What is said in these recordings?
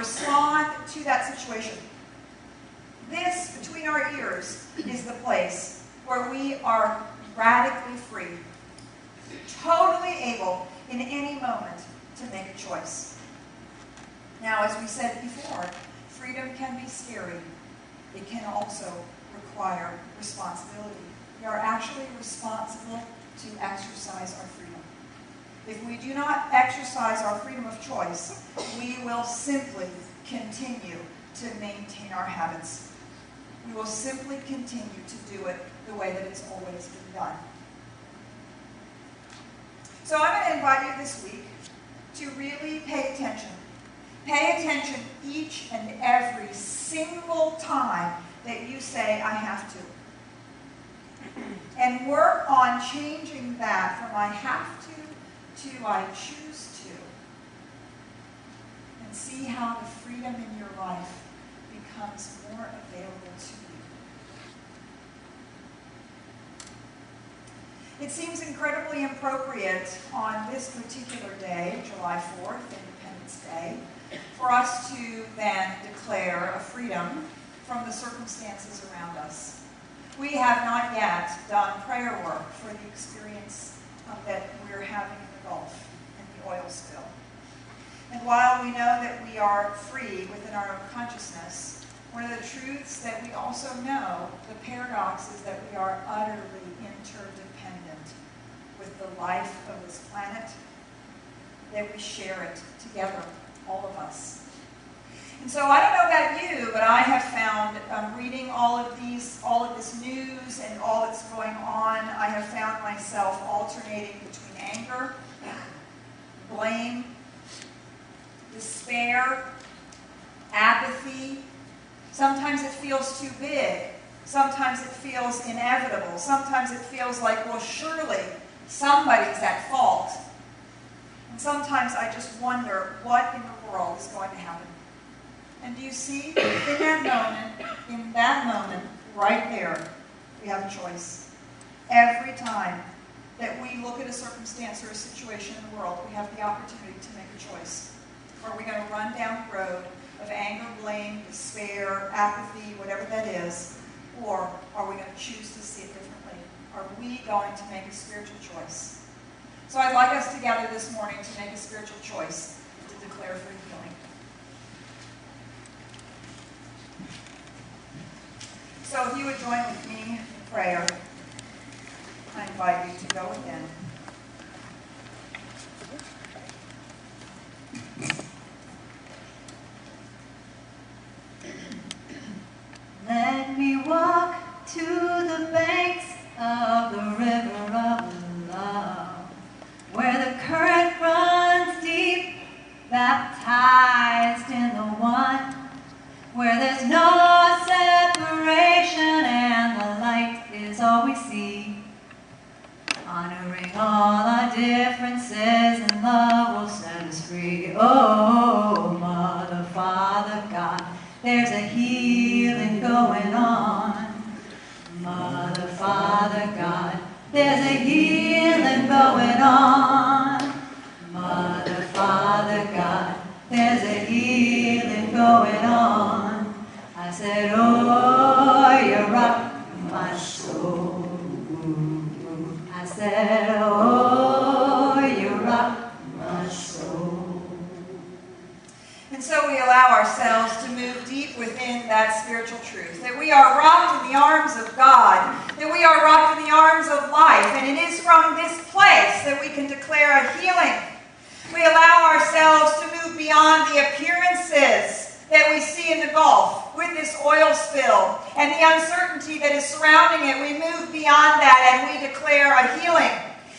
respond to that situation. This, between our ears, is the place where we are radically free, totally able in any moment to make a choice. Now, as we said before, freedom can be scary. It can also require responsibility. We are actually responsible to exercise our freedom. If we do not exercise our freedom of choice, we will simply continue to maintain our habits. We will simply continue to do it the way that it's always been done. So I'm going to invite you this week to really pay attention. Pay attention each and every single time that you say, I have to. And work on changing that from I have to I choose to. And see how the freedom in your life becomes more available to you. It seems incredibly appropriate on this particular day, July 4th, Independence Day, for us to then declare a freedom from the circumstances around us. We have not yet done prayer work for the experience that we're having in the Gulf and the oil spill. And while we know that we are free within our own consciousness, one of the truths that we also know, the paradox, is that we are utterly interdependent with the life of this planet, that we share it together, all of us. And so I don't know about you, but I have found, reading all of this news and all that's going on, I have found myself alternating between anger, blame, despair, apathy. Sometimes it feels too big. Sometimes it feels inevitable. Sometimes it feels like, well, surely somebody's at fault. And sometimes I just wonder what in the world is going to happen. And do you see, in that moment, right there, we have a choice. Every time that we look at a circumstance or a situation in the world, we have the opportunity to make a choice. Are we going to run down the road of anger, blame, despair, apathy, whatever that is, or are we going to choose to see it differently? Are we going to make a spiritual choice? So I'd like us to gather this morning to make a spiritual choice, to declare for healing. So if you would join with me in prayer, I invite you to go within. Let me walk to the banks of the river of love, where the current runs deep, baptized in the one, where there's no separation and the light is all we see. Honoring all our differences and love will set us free. Oh, Mother, Father, God, there's a healing going on. Mother, Father, God, there's a healing going on. Mother, Father, God, there's a healing going on. I said, oh, you rock my soul. I said, oh, you rock my soul. And so we allow ourselves to move deep within that spiritual truth, that we are rocked in the arms of God, that we are rocked in the arms of life, and it is from this place that we can declare a healing. We allow ourselves to move beyond the appearances that we see in the Gulf with this oil spill and the uncertainty that is surrounding it. We move beyond that and we declare a healing.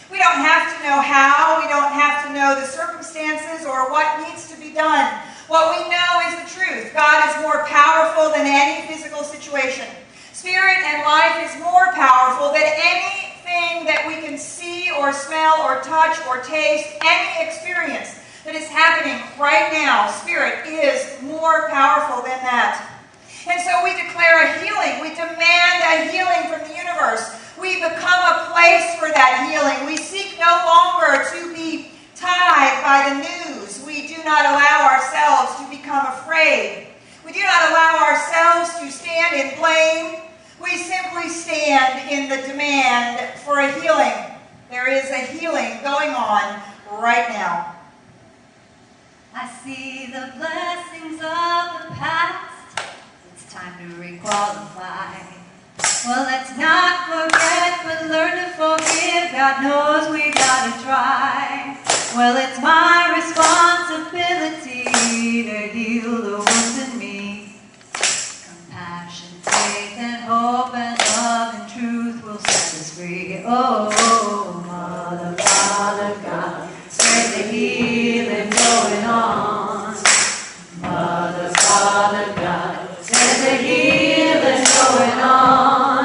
We don't have to know how, we don't have to know the circumstances or what needs to be done. What we know is the truth. God is more powerful than any physical situation. Spirit and life is more powerful than anything that we can see or smell or touch or taste, any experience that is happening right now. Spirit is more powerful than that. And so we declare a healing. We demand a healing from the universe. We become a place for that healing. We seek no longer to be tied by the news. We do not allow ourselves to become afraid healing going on right now. I see the blessings of the past. It's time to requalify. Well, let's not forget, but learn to forgive. God knows we gotta try. Well, it's my responsibility to heal the wounds in me. Compassion, faith, and hope, and love, and truth will set us free. Oh, Mother, Father, God, spread the healing going on. Mother, Father, God, spread the healing going on.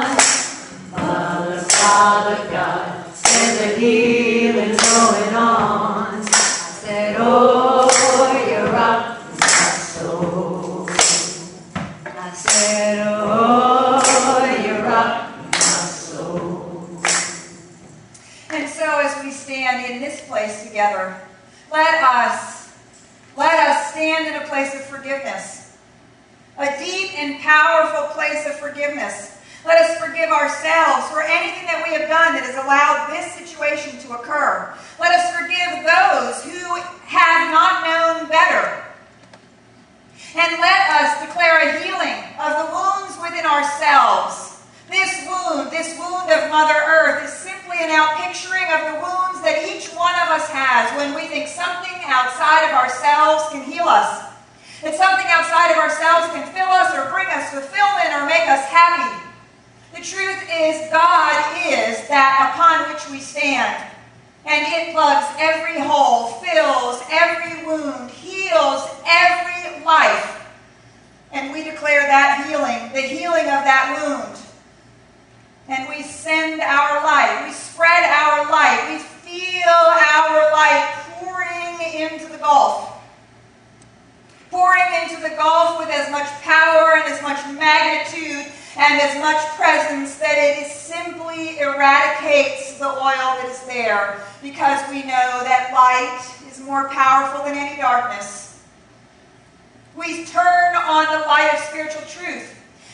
Mother, Father, God, spread the healing going on. I said, oh, you rock my soul. I said, oh, you rock my soul. And so as we stand in this place together, let us stand in a place of forgiveness, a deep and powerful place of forgiveness. Let us forgive ourselves for anything that we have done that has allowed this situation to occur. Let us forgive those who have not known better. And let us declare a healing of the wounds within ourselves. This wound of Mother Earth is simply an outpicturing of the wounds that each one of us has when we think something outside of ourselves can heal us. That something outside of ourselves can fill us or bring us fulfillment or make us happy. The truth is, God is that upon which we stand. And it plugs every hole, fills every wound, heals every life. And we declare that healing, the healing of that wound. And we send our light, we spread our light, we feel our light pouring into the Gulf. Pouring into the Gulf with as much power and as much magnitude and as much presence that it simply eradicates the oil that is there, because we know that light is more powerful than any darkness. We turn on the light of spiritual truth.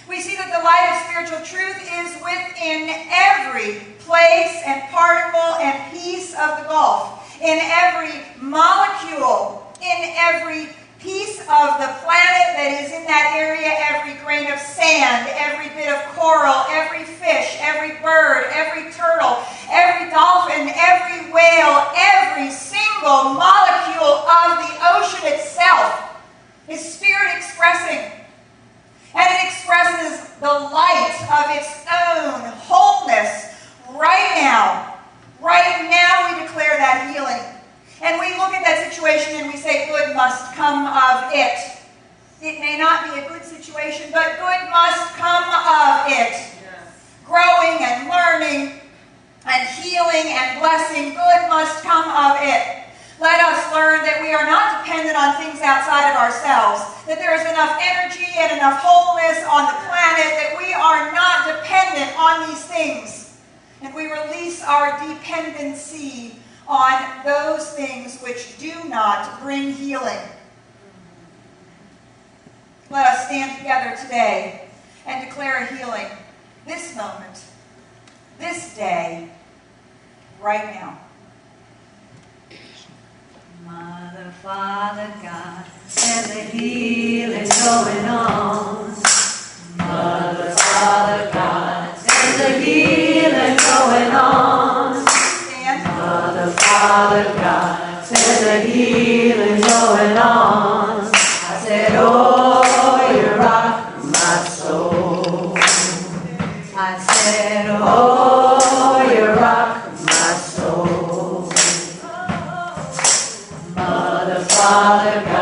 We see that the light of spiritual truth is within every place and particle and piece of the Gulf, in every molecule, in every piece of the planet that is in that area, every grain of sand, every bit of coral, every fish, every bird, every turtle, every dolphin, every whale, every single molecule of the ocean itself is Spirit expressing. And it expresses the light of its own wholeness right now. Right now we declare that healing. And we look at that situation and we say, good must come of it. It may not be a good situation, but good must come of it. Yes. Growing and learning and healing and blessing, good must come of it. Let us learn that we are not dependent on things outside of ourselves, that there is enough energy and enough wholeness on the planet that we are not dependent on these things. And we release our dependency on those things which do not bring healing. Let us stand together today and declare a healing this moment, this day, right now. Mother, Father, God, and the healing going on. Mother, Father, God, and the healing going on. Mother, Father, God, and the healing going on. I said, oh, you rock my soul. I said, oh, you rock my soul. Mother, Father, God.